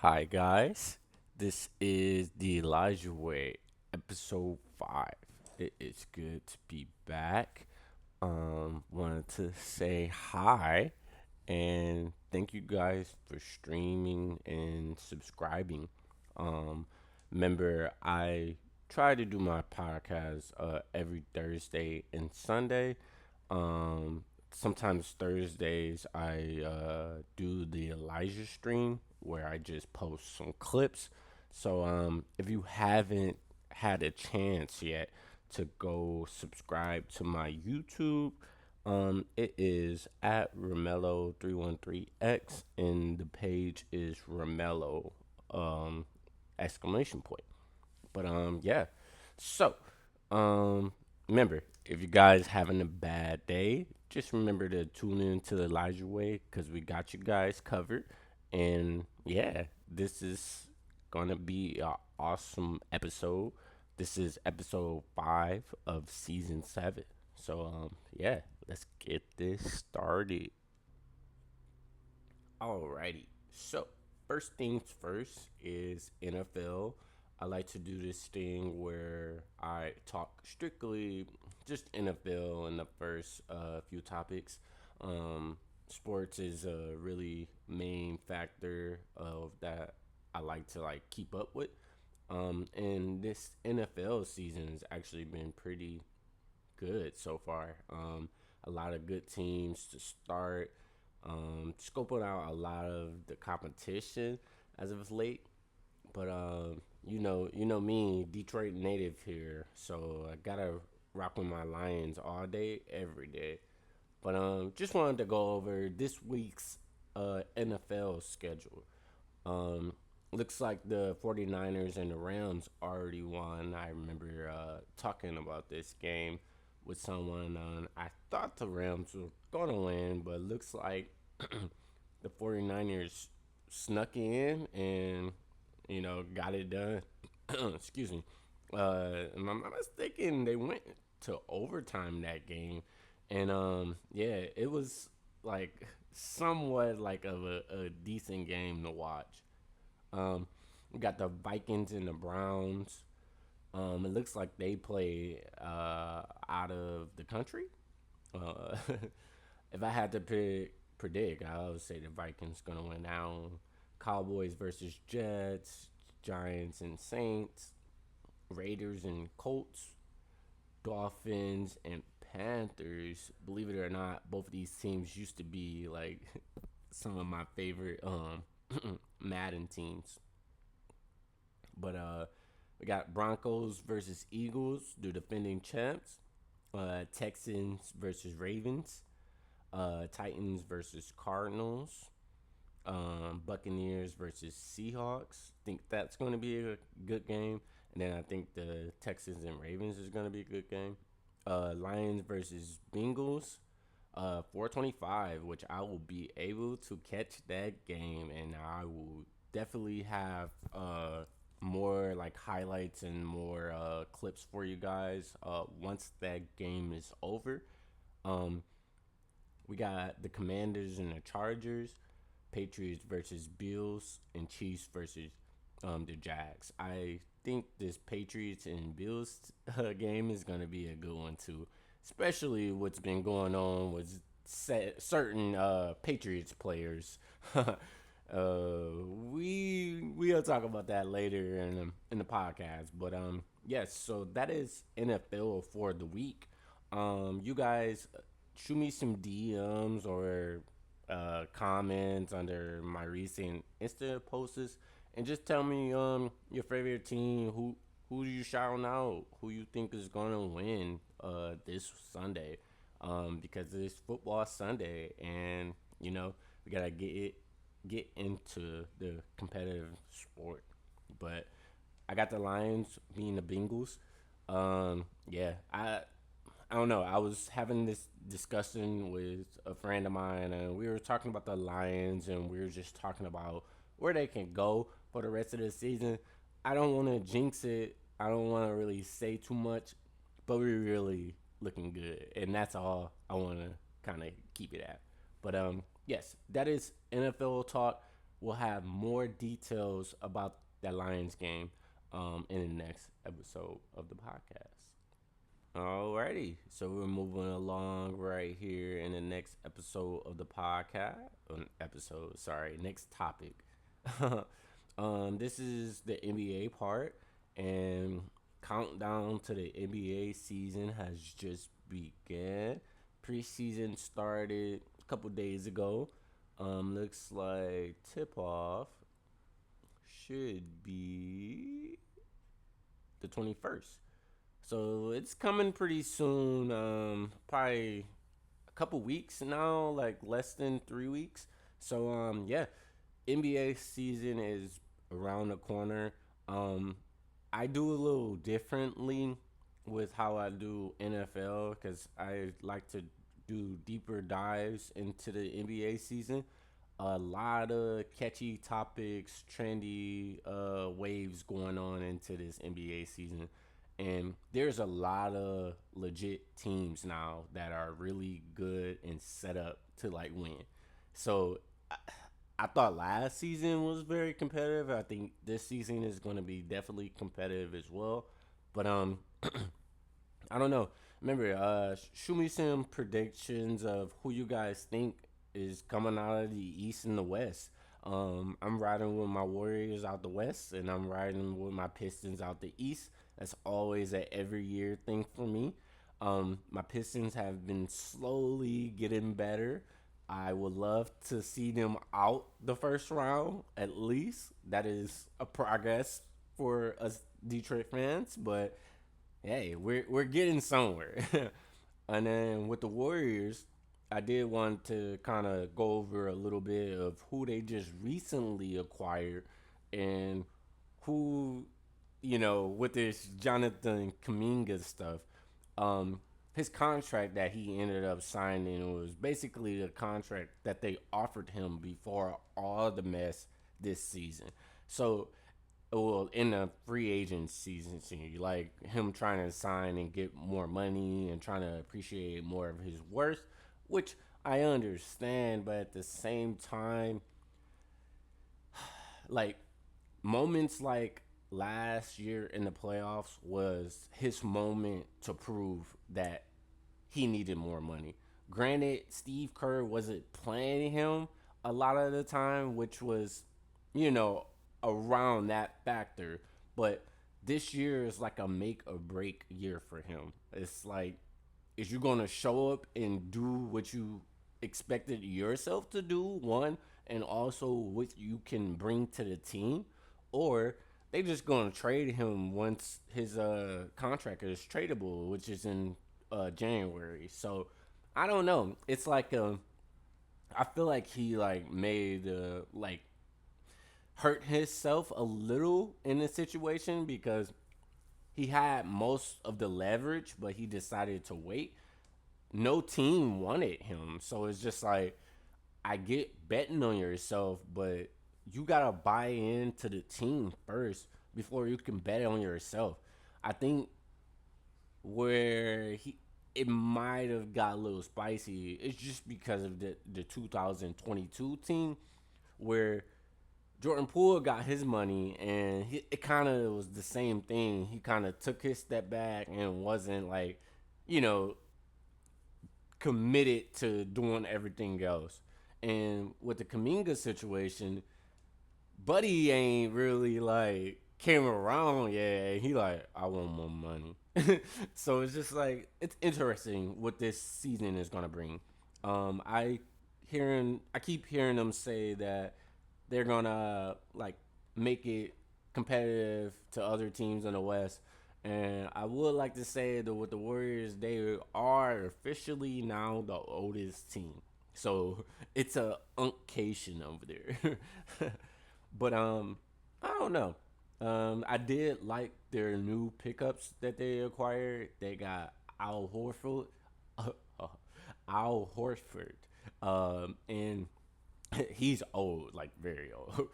Hi, guys. This is the Elijah Way, episode 5. It is good to be back. Wanted to say hi and thank you guys for streaming and subscribing. Um, Remember, I try to do my podcast every Thursday and Sunday. Sometimes Thursdays I do the Elijah stream where I just post some clips. So if you haven't had a chance yet to go subscribe to my YouTube, it is at RaMelo313X and the page is RaMelo um exclamation point. But yeah. So, um remember, if you guys having a bad day, just remember to tune in to the Elijah Way cuz we got you guys covered. And yeah, this is going to be an awesome episode. This is episode 5 of season 7. So yeah, let's get this started. Alrighty. So, first things first is NFL. I like to do this thing where I talk strictly just NFL in the first few topics. Um, Sports is a really main factor of that I like to like keep up with. And this NFL season has actually been pretty good so far. A lot of good teams to start. Scoping out a lot of the competition as of late. But you know me, Detroit native here, so I gotta rock with my Lions all day, every day. But just wanted to go over this week's NFL schedule. Um, Looks like the 49ers and the Rams already won. I remember talking about this game with someone. I thought the Rams were going to win, but looks like the 49ers snuck in and, got it done. Excuse me. Am I not mistaken? They went to overtime that game. And yeah, it was like somewhat like of a decent game to watch. Um, we got the Vikings and the Browns. It looks like they play out of the country. Uh, if I had to predict, I would say the Vikings gonna win out. Cowboys versus Jets, Giants and Saints, Raiders and Colts, Dolphins and Panthers. Believe it or not, both of these teams used to be like some of my favorite Madden teams. But we got Broncos versus Eagles, the defending champs. Texans versus Ravens. Titans versus Cardinals. Buccaneers versus Seahawks. Think that's going to be a good game. And then I think the Texans and Ravens is going to be a good game. Lions versus Bengals. 425, which I will be able to catch that game, and I will definitely have more like highlights and more clips for you guys once that game is over. Um, we got the Commanders and the Chargers, Patriots versus Bills, and Chiefs versus the Jags. I think this Patriots and Bills game is going to be a good one too, especially what's been going on with certain Patriots players. We'll talk about that later in the podcast. But yes, so that is NFL for the week. You guys shoot me some DMs or comments under my recent Insta posts, and just tell me your favorite team, who you shouting out, who you think is gonna win this Sunday, because it's football Sunday, and we gotta get into the competitive sport. But I got the Lions being the Bengals. Yeah, I don't know. I was having this discussion with a friend of mine, and we were talking about the Lions, and we were just talking about where they can go for the rest of the season. I don't want to jinx it. I don't want to really say too much, but we're really looking good, and that's all I want to kind of keep it at. But yes, that is NFL talk. we'll have more details about that Lions game in the next episode of the podcast. Alrighty, so we're moving along right here in the next episode of the podcast. Episode, sorry, next topic. This is the NBA part, and countdown to the NBA season has just begun. Preseason started a couple days ago. Looks like tip off should be the 21st. So it's coming pretty soon. Probably a couple weeks now, like less than 3 weeks. So yeah, NBA season is around the corner. Um, I do a little differently with how I do NFL because I like to do deeper dives into the NBA season. A lot of catchy topics, trendy waves going on into this NBA season. And there's a lot of legit teams now that are really good and set up to like win. So I thought last season was very competitive. I think this season is going to be definitely competitive as well. But I don't know. Remember, shoot me some predictions of who you guys think is coming out of the East and the West. I'm riding with my Warriors out the West, and I'm riding with my Pistons out the East. That's always an every year thing for me. My Pistons have been slowly getting better. I would love to see them out the first round at least. That is a progress for us Detroit fans, but hey, we're getting somewhere. And then with the Warriors, I did want to kind of go over a little bit of who they just recently acquired and who, with this Jonathan Kaminga stuff, um, his contract that he ended up signing was basically the contract that they offered him before all the mess this season. So, well, in the free agent season, like him trying to sign and get more money and trying to appreciate more of his worth, which I understand, but at the same time, like moments like last year in the playoffs was his moment to prove that he needed more money. Granted, Steve Kerr wasn't playing him a lot of the time, which was, you know, around that factor. But this year is like a make or break year for him. It's like, is you going to show up and do what you expected yourself to do, one, and also what you can bring to the team? Or they just going to trade him once his contract is tradable, which is in January. So I don't know. It's like I feel like he like made like hurt himself a little in the situation because he had most of the leverage, but he decided to wait. No team wanted him, so it's just like I get betting on yourself, but you gotta buy into the team first before you can bet on yourself. I think where he it might have got a little spicy. It's just because of the 2022 team where Jordan Poole got his money, and it kind of was the same thing. He kind of took his step back and wasn't like, you know, committed to doing everything else. And with the Kaminga situation, Buddy ain't really like came around yet. He like, I want more money. So it's just like it's interesting what this season is gonna bring. I keep hearing them say that they're gonna like make it competitive to other teams in the West. And I would like to say that with the Warriors, they are officially now the oldest team. So it's a uncation over there. But I don't know. I did like their new pickups that they acquired. They got Al Horford, uh, Al Horford, and he's old, like very old.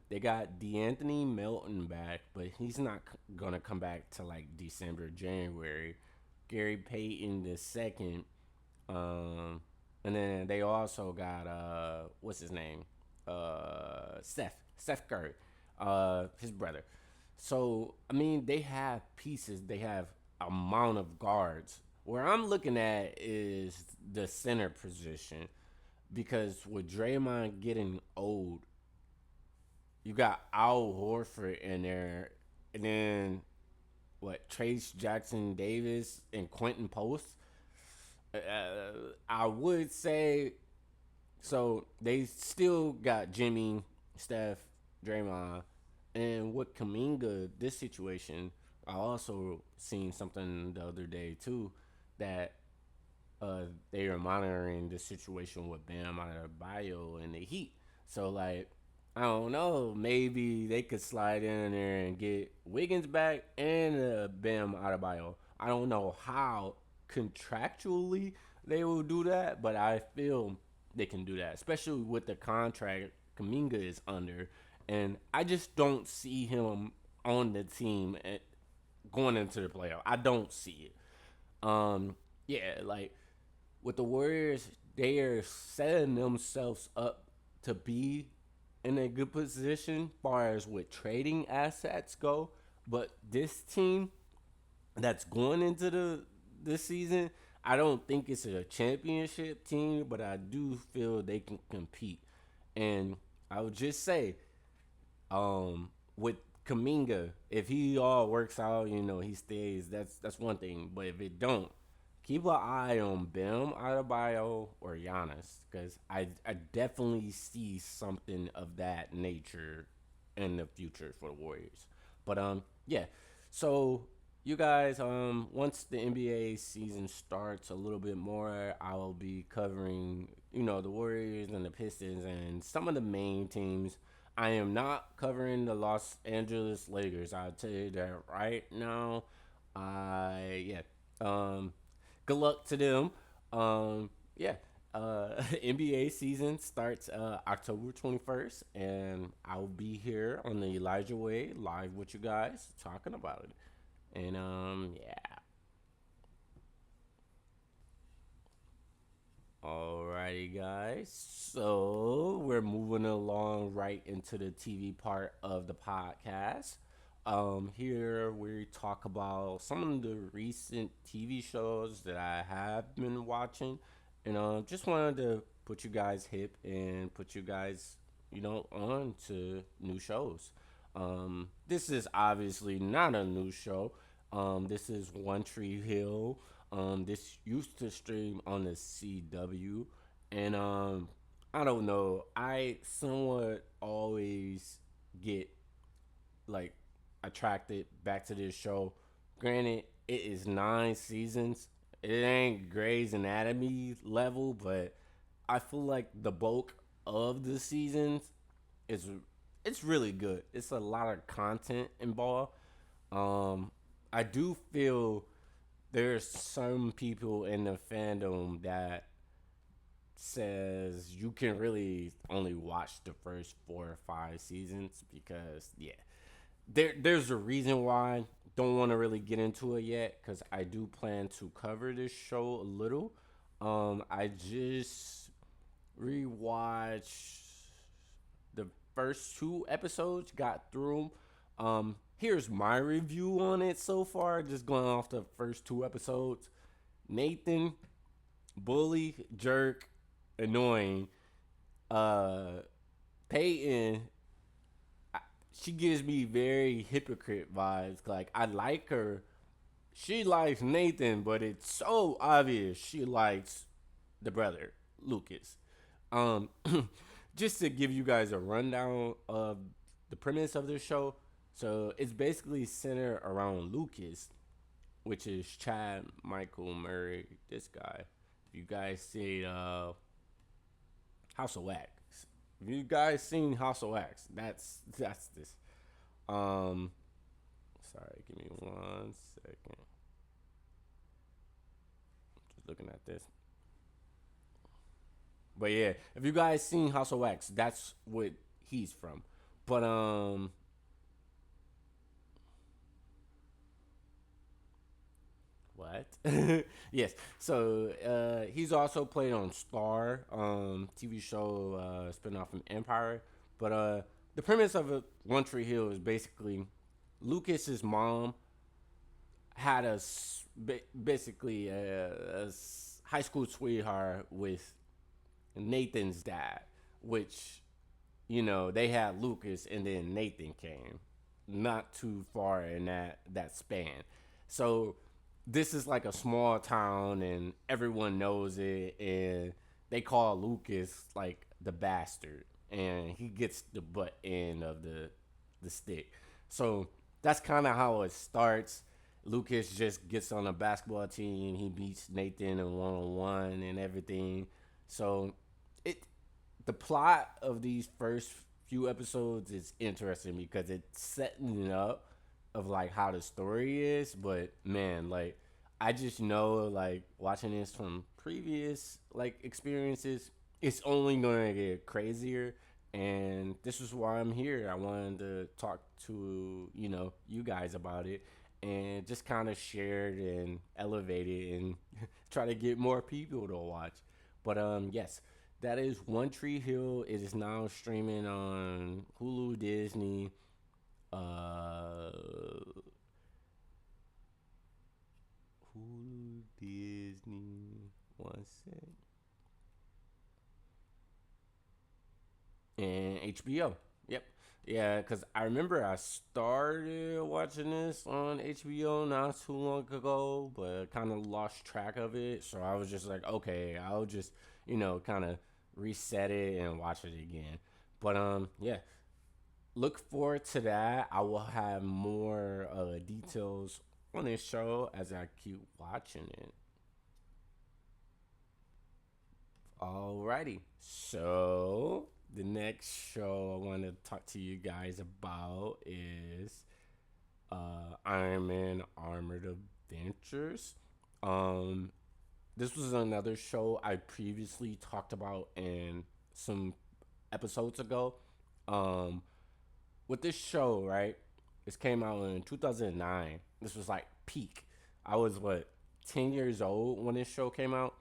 They got DeAnthony Melton back, but he's not gonna come back to like December, January. Gary Payton the second, um, and then they also got what's his name? Seth Curry, his brother. So I mean, they have pieces. They have amount of guards. Where I'm looking at is the center position because with Draymond getting old, you got Al Horford in there, and then what? Trace Jackson Davis and Quentin Post. Uh, I would say so. They still got Jimmy, Steph, Draymond, and with Kaminga, this situation, I also seen something the other day too that they are monitoring the situation with Bam Adebayo and the Heat. So like, I don't know, maybe they could slide in there and get Wiggins back and Bam Adebayo. I don't know how contractually they will do that, but I feel they can do that, especially with the contract Kaminga is under, and I just don't see him on the team going into the playoff. I don't see it. Yeah, like with the Warriors, they are setting themselves up to be in a good position far as with trading assets go. But this team that's going into the this season, I don't think it's a championship team, but I do feel they can compete. And I would just say, with Kaminga, if he all works out, he stays. That's one thing. But if it don't, keep an eye on Bam Adebayo or Giannis, because I definitely see something of that nature in the future for the Warriors. But yeah. So you guys, once the NBA season starts a little bit more, I will be covering the Warriors and the Pistons and some of the main teams. I am not covering the Los Angeles Lakers. I'll tell you that right now. Yeah. Um, Good luck to them. Yeah. NBA season starts October 21st, and I'll be here on the Elijah Way live with you guys talking about it. And yeah. Alrighty, guys. So we're moving along right into the TV part of the podcast. Here we talk about some of the recent TV shows that I have been watching, and just wanted to put you guys hip and put you guys, on to new shows. This is obviously not a new show. This is One Tree Hill. This used to stream on the CW, and I don't know. I somewhat always get like attracted back to this show. Granted, it is 9 seasons. It ain't Grey's Anatomy level, but I feel like the bulk of the seasons is it's really good. It's a lot of content involved. Um, I do feel there's some people in the fandom that says you can really only watch the first 4 or 5 seasons because there's a reason why. Don't want to really get into it yet because I do plan to cover this show a little. I just rewatched the first 2 episodes, got through them. Here's my review on it so far, just going off the first 2 episodes. Nathan, bully, jerk, annoying. Uh, Peyton, she gives me very hypocrite vibes. Like I like her, she likes Nathan, but it's so obvious she likes the brother Lucas. Um, just to give you guys a rundown of the premise of this show. So it's basically centered around Lucas, which is Chad Michael Murray. This guy. If you guys see House of Wax, if you guys seen House of Wax, that's this. Um, Sorry, give me 1 second. Just looking at this. But yeah, if you guys seen House of Wax, that's what he's from. But what? Yes. So he's also played on Star. TV show spinoff from Empire. But the premise of One Tree Hill is basically Lucas's mom had basically a high school sweetheart with Nathan's dad, which they had Lucas and then Nathan came, not too far in that span. So this is like a small town and everyone knows it, and they call Lucas like the bastard, and he gets the butt end of the stick. So that's kind of how it starts. Lucas just gets on a basketball team. He beats Nathan in 1-on-1 and everything. So it the plot of these first few episodes is interesting because it's setting up of like how the story is. But man, like I just know like watching this from previous like experiences, it's only gonna get crazier. And this is why I'm here. I wanted to talk to you guys about it and just kind of share it and elevate it and try to get more people to watch. But yes, that is One Tree Hill. It is now streaming on Hulu, Disney, uh, Hulu, Disney. One sec. And HBO. Yep. Yeah, because I remember I started watching this on HBO not too long ago, but kind of lost track of it. So I was just like, okay, I'll just, kind of reset it and watch it again. But yeah, look forward to that. I will have more details on this show as I keep watching it. Alrighty. So the next show I want to talk to you guys about is Iron Man Armored Adventures. Um, this was another show I previously talked about in some episodes ago. Um, with this show, right? This came out in 2009. This was like peak. I was 10 years old when this show came out,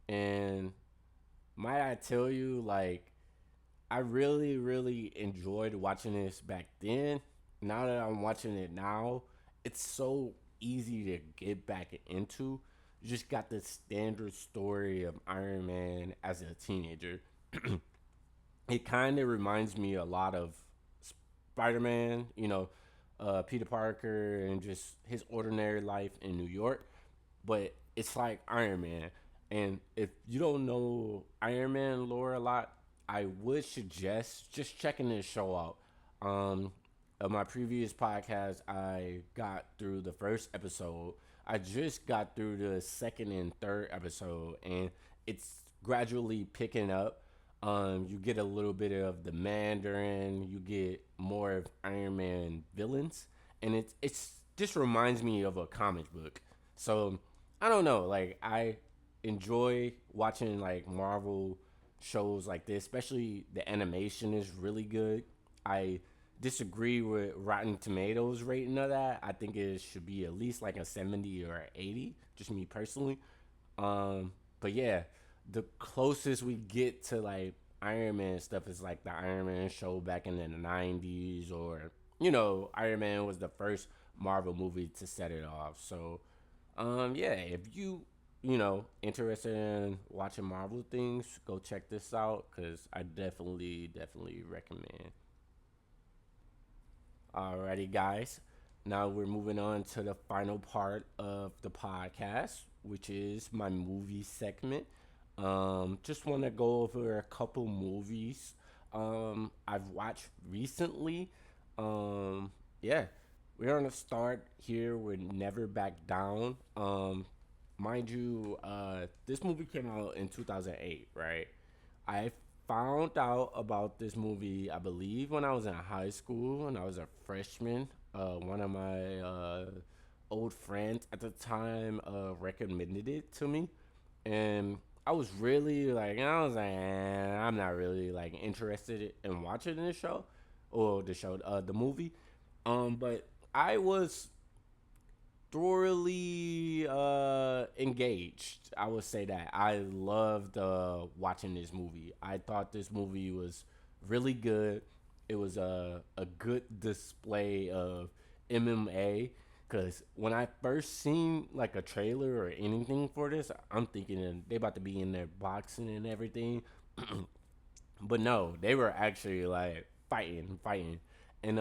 and might I tell you, like, I really, really enjoyed watching this back then. Now that I'm watching it now, it's so easy to get back into. You just got the standard story of Iron Man as a teenager. It kind of reminds me a lot of Spider Man, Peter Parker, and just his ordinary life in New York. But it's like Iron Man. And if you don't know Iron Man lore a lot, I would suggest just checking this show out. Um, of my previous podcast, I got through the first episode. I just got through the second and third episode, and it's gradually picking up. You get a little bit of the Mandarin, you get more of Iron Man villains, and it's just reminds me of a comic book. So I don't know, like I enjoy watching like Marvel shows like this, especially the animation is really good. I disagree with Rotten Tomatoes rating of that. I think it should be at least like a 70 or 80, just me personally. But yeah, the closest we get to like Iron Man stuff is like the Iron Man show back in the 90s, or Iron Man was the first Marvel movie to set it off. So yeah, if interested in watching Marvel things, go check this out because I definitely recommend. Alrighty, guys. Now we're moving on to the final part of the podcast, which is my movie segment. Just want to go over a couple movies I've watched recently. Yeah, we're gonna start here with Never Back Down. Mind you, this movie came out in 2008, right? I found out about this movie, I believe, when I was in high school, and I was a freshman. One of my old friends at the time recommended it to me, and I was really like, I'm not really like interested in watching this show or the movie. But I was thoroughly engaged. I would say that I loved watching this movie. I thought this movie was really good. It was a good display of MMA. Cause when I first seen like a trailer or anything for this, I'm thinking they about to be in there boxing and everything. But no, they were actually like fighting, and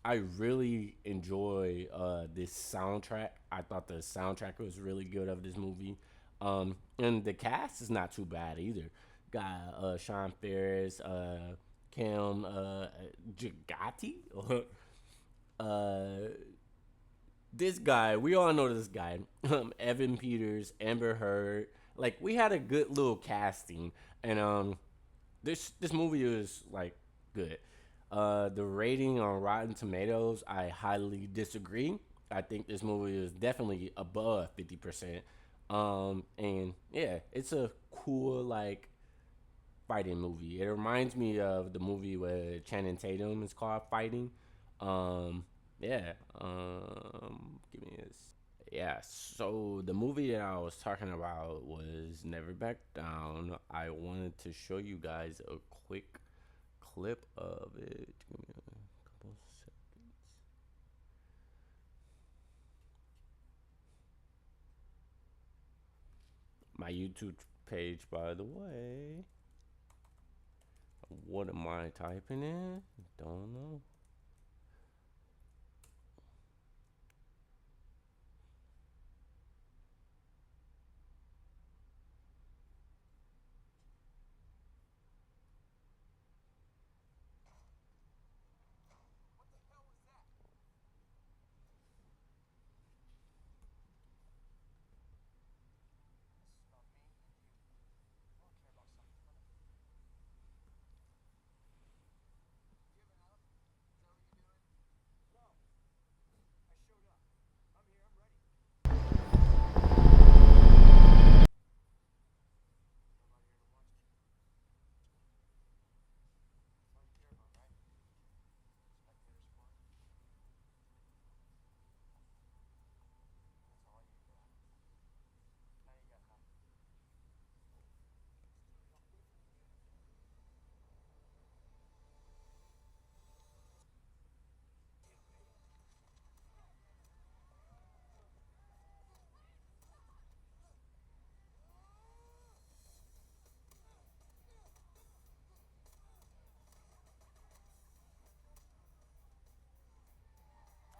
I really enjoy this soundtrack. I thought the soundtrack was really good of this movie, and the cast is not too bad either. Got Sean Ferris, Cam Jagati, uh, this guy. We all know this guy, Evan Peters, Amber Heard. Like we had a good little casting, and this movie is like good. The rating on Rotten Tomatoes, I highly disagree. I think this movie is definitely above 50%. And yeah, it's a cool like fighting movie. It reminds me of the movie with Channing Tatum. It's called Fighting. Um, yeah. Give me this. Yeah, so the movie that I was talking about was Never Back Down. I wanted to show you guys a quick clip of it. Give me a couple seconds. My YouTube page, by the way. What am I typing in? Don't know.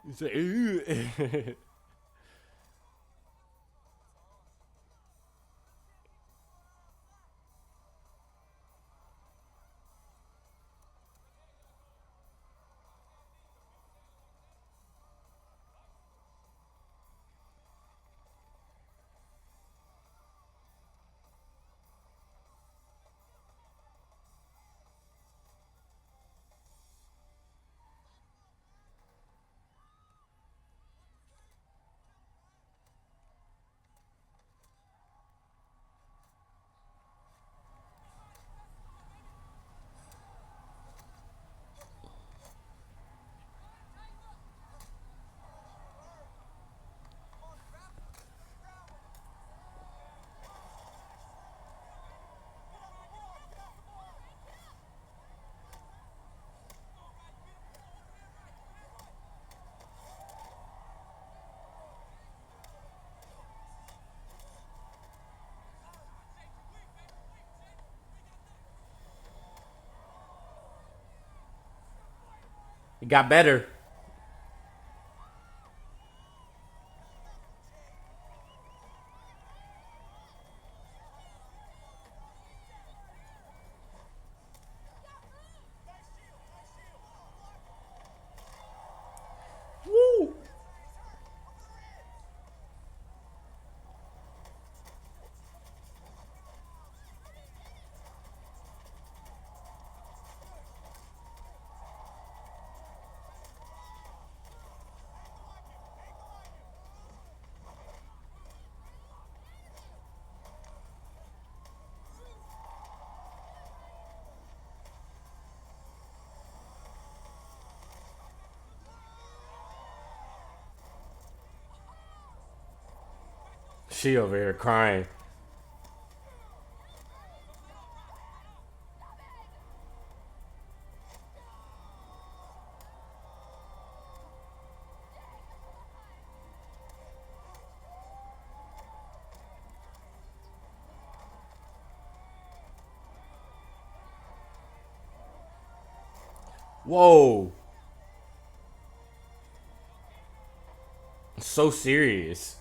You say, "Ew." It got better. Woo! She over here crying. Whoa, so serious.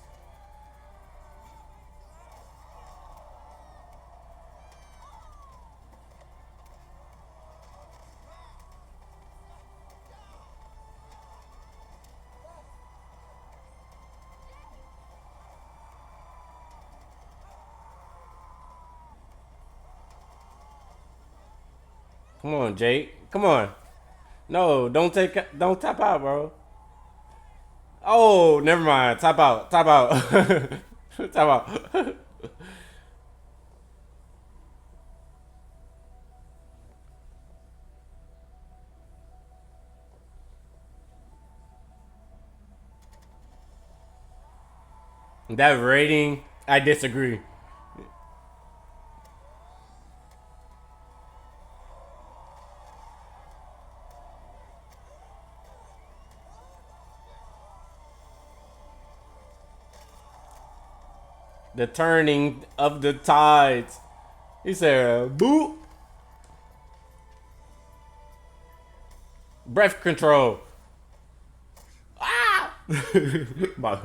Come on, Jake. Come on. No, don't tap out, bro. Oh, never mind. Tap out. Tap out. Tap out. That rating, I disagree. The turning of the tides. He said, "Boo, breath control." Ah! My-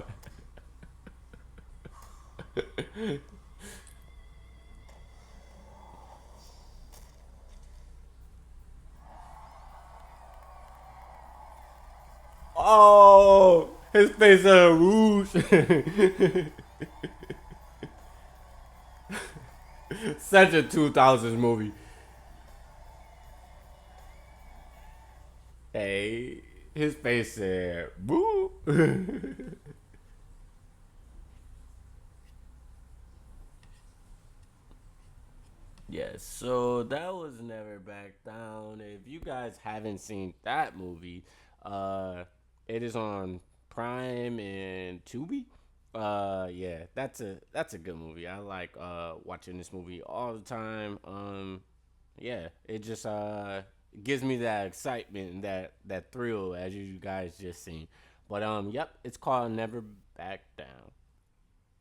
oh, his face rouge. Such a 2000s movie. Hey, his face said, "Boo." Yes, so that was Never Back Down. If you guys haven't seen that movie, uh, it is on Prime and Tubi. Yeah, that's a good movie. I like watching this movie all the time. Yeah, it just gives me that excitement and that thrill as you guys just seen. But yep, it's called Never Back Down.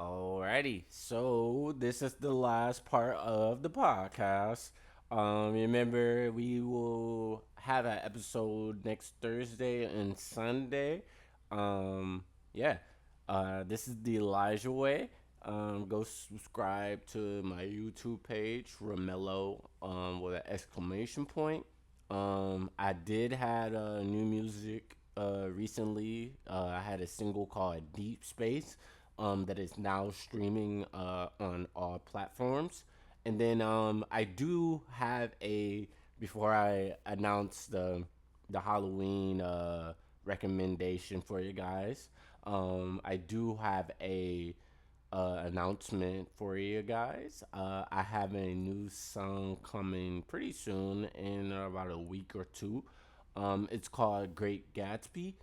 Alrighty, so this is the last part of the podcast. Remember, we will have an episode next Thursday and Sunday. Um, yeah, this is the Elijah Way. Go subscribe to my YouTube page, RaMelo, with an exclamation point. I did had new music recently. I had a single called Deep Space that is now streaming on all platforms. And then I do have a before I announce the Halloween recommendation for you guys. I do have a announcement for you guys. I have a new song coming pretty soon in about a week or two. It's called Great Gatsby.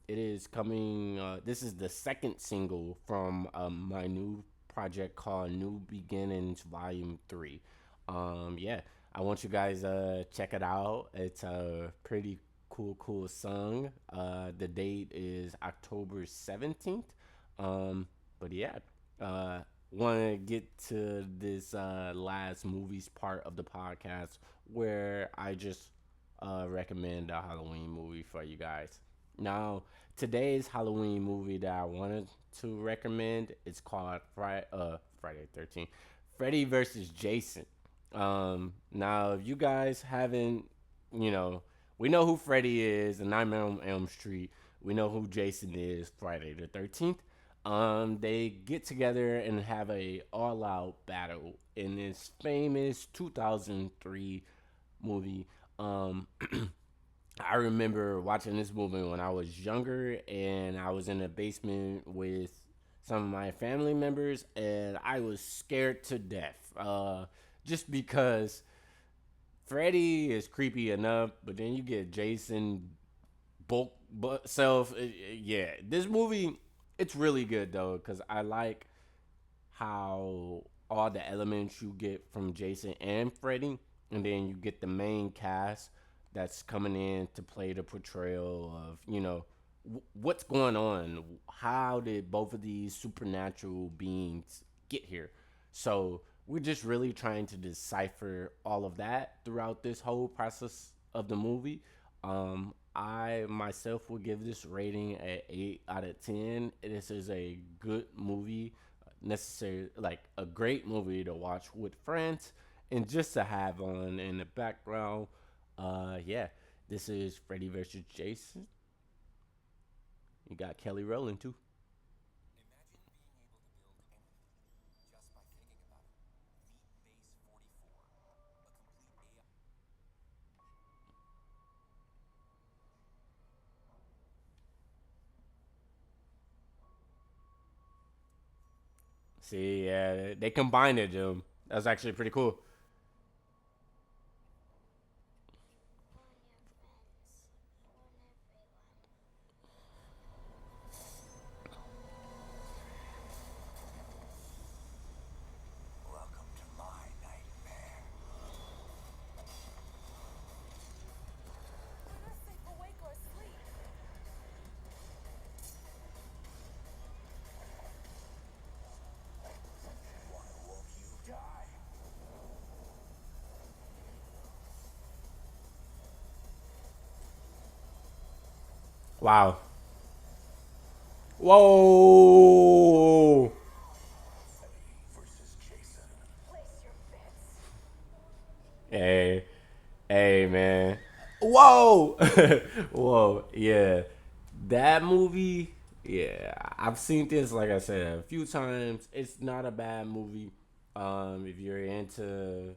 It is coming. This is the second single from my new project called New Beginnings Volume 3. Yeah, I want you guys check it out. It's a pretty cool song. The date is October 17th. But yeah, uh, want to get to this last movies part of the podcast where I just recommend a Halloween movie for you guys. Now, today's Halloween movie that I wanted to recommend is called Friday 13th, Freddy versus Jason. Now, if you guys haven't, you know, we know who Freddy is, and I'm on Elm Street. We know who Jason is, Friday the 13th. They get together and have a all-out battle in this famous 2003 movie. Um, I remember watching this movie when I was younger, and I was in the basement with some of my family members, and I was scared to death. Just because Freddy is creepy enough, but then you get Jason bulk self. Yeah, this movie it's really good though because I like. how all the elements you get from Jason and Freddy, and then you get the main cast that's coming in to play the portrayal of, what's going on. How did both of these supernatural beings get here? So we're just really trying to decipher all of that throughout this whole process of the movie. I myself will give this rating at 8 out of 10. This is a good movie, necessary, like a great movie to watch with friends and just to have on in the background. Yeah, this is Freddy versus Jason. You got Kelly Rowland too. See, yeah, they combined it, Jim. That's actually pretty cool. Wow. Whoa. Hey, hey, man. Whoa. Whoa. Yeah. That movie, yeah. I've seen this, like I said, a few times. It's not a bad movie. If you're into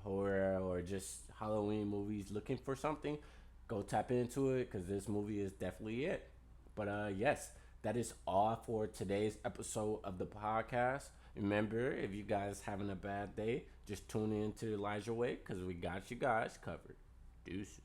horror or just Halloween movies looking for something, go tap into it because this movie is definitely it. But yes, that is all for today's episode of the podcast. Remember, if you guys having a bad day, just tune in to Elijah Way because we got you guys covered. Deuces.